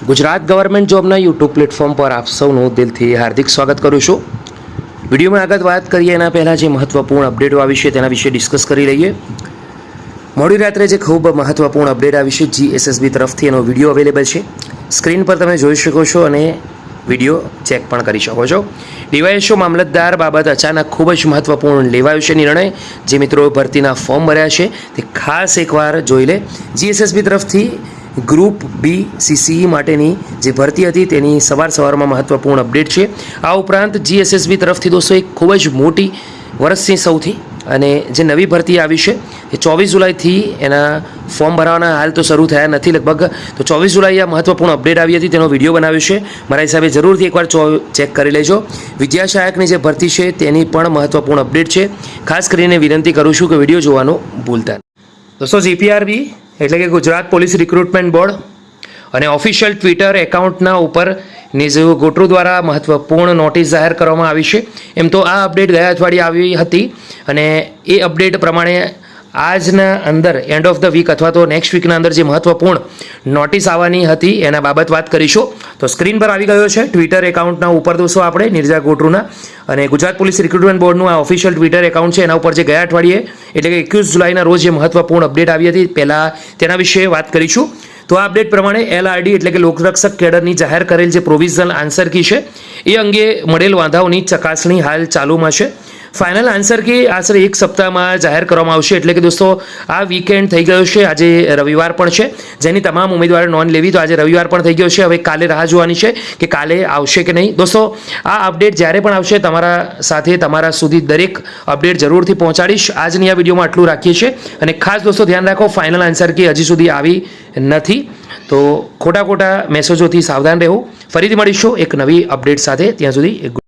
Gujarat government જોબના YouTube platform પર આપ સૌનું દિલથી હાર્દિક સ્વાગત કરું છું. વિડીયોમાં આગળ વાત કરીએ એના પહેલાં જે મહત્ત્વપૂર્ણ અપડેટો આવી છે તેના વિશે ડિસ્કસ કરી લઈએ. મોડી રાત્રે જે ખૂબ મહત્ત્વપૂર્ણ અપડેટ આવી છે GSSB તરફથી એનો વિડીયો અવેલેબલ છે. સ્ક્રીન પર તમે જોઈ શકો છો અને વિડીયો ચેક પણ કરી શકો છો. ડીવાયએસઓ મામલતદાર બાબત અચાનક ખૂબ જ મહત્ત્વપૂર્ણ લેવાયો છે નિર્ણય. જે મિત્રો ભરતીના ફોર્મ ભર્યા છે તે ખાસ એકવાર જોઈ લે. GSSB તરફથી ગ્રુપ બી CCE માટેની જે ભરતી હતી તેની સવારમાં મહત્ત્વપૂર્ણ અપડેટ છે. આ ઉપરાંત GSSB તરફથી દોસ્તો એક ખૂબ જ મોટી વર્ષની સૌથી અને જે નવી ભરતી આવી છે એ 24 જુલાઈથી એના ફોર્મ ભરવાના હાલ તો શરૂ થયા નથી લગભગ. તો 24 જુલાઈએ આ મહત્ત્વપૂર્ણ અપડેટ આવી હતી, તેનો વિડીયો બનાવ્યો છે. મારા હિસાબે જરૂરથી એકવાર ચેક કરી લેજો. વિદ્યા સહાયકની જે ભરતી છે તેની પણ મહત્ત્વપૂર્ણ અપડેટ છે. ખાસ કરીને વિનંતી કરું છું કે વિડીયો જોવાનું ભૂલતા નહીં. દોસ્તો GPRB એટલે કે ગુજરાત પોલીસ રિક્રુટમેન્ટ બોર્ડ અને ઓફિશિયલ ટ્વિટર એકાઉન્ટના ઉપર નિઝુ ગોટરુ દ્વારા મહત્ત્વપૂર્ણ નોટિસ જાહેર કરવામાં આવી છે. એમ તો આ અપડેટ ગયા અઠવાડિયે આવી હતી અને એ અપડેટ પ્રમાણે આજના અંદર એન્ડ ઓફ ધ વીક અથવા તો નેક્સ્ટ વીકના અંદર જે મહત્ત્વપૂર્ણ નોટિસ આવવાની હતી એના બાબત વાત કરીશું. તો સ્ક્રીન પર આવી ગયો છે ટ્વિટર એકાઉન્ટના ઉપર દોસ્તો આપણે નિર્જા ગોટરુના અને ગુજરાત પોલીસ રિક્રુટમેન્ટ બોર્ડનું આ ઓફિશિયલ ટ્વિટર એકાઉન્ટ છે. એના ઉપર જે ગયા અઠવાડિયે એટલે કે 21 જુલાઈના રોજ જે મહત્ત્વપૂર્ણ અપડેટ આવી હતી પહેલાં તેના વિશે વાત કરીશું. તો આ અપડેટ પ્રમાણે LRD એટલે કે લોકરક્ષક કેડરની જાહેર કરેલ જે પ્રોવિઝનલ આન્સર કી છે એ અંગે મળેલ વાંધાઓની ચકાસણી હાલ ચાલુમાં છે. ફાઇનલ આન્સર કી આશરે એક સપ્તાહમાં જાહેર કરવામાં આવશે. એટલે કે દોસ્તો આ વીકેન્ડ થઈ ગયો છે, આજે રવિવાર પણ છે, જેની તમામ ઉમેદવારે નોંધ લેવી. તો આજે રવિવાર પણ થઈ ગયો છે, હવે કાલે રાહ જોવાની છે કે કાલે આવશે કે નહીં. દોસ્તો આ અપડેટ જ્યારે પણ આવશે તમારા સાથે તમારા સુધી દરેક અપડેટ જરૂરથી પહોંચાડીશ. આજની આ વિડીયોમાં આટલું રાખીએ છીએ અને ખાસ દોસ્તો ધ્યાન રાખો ફાઇનલ આન્સર કી હજી સુધી આવી નથી, તો ખોટા મેસેજોથી સાવધાન રહેવું. ફરીથી મળીશું એક નવી અપડેટ સાથે. ત્યાં સુધી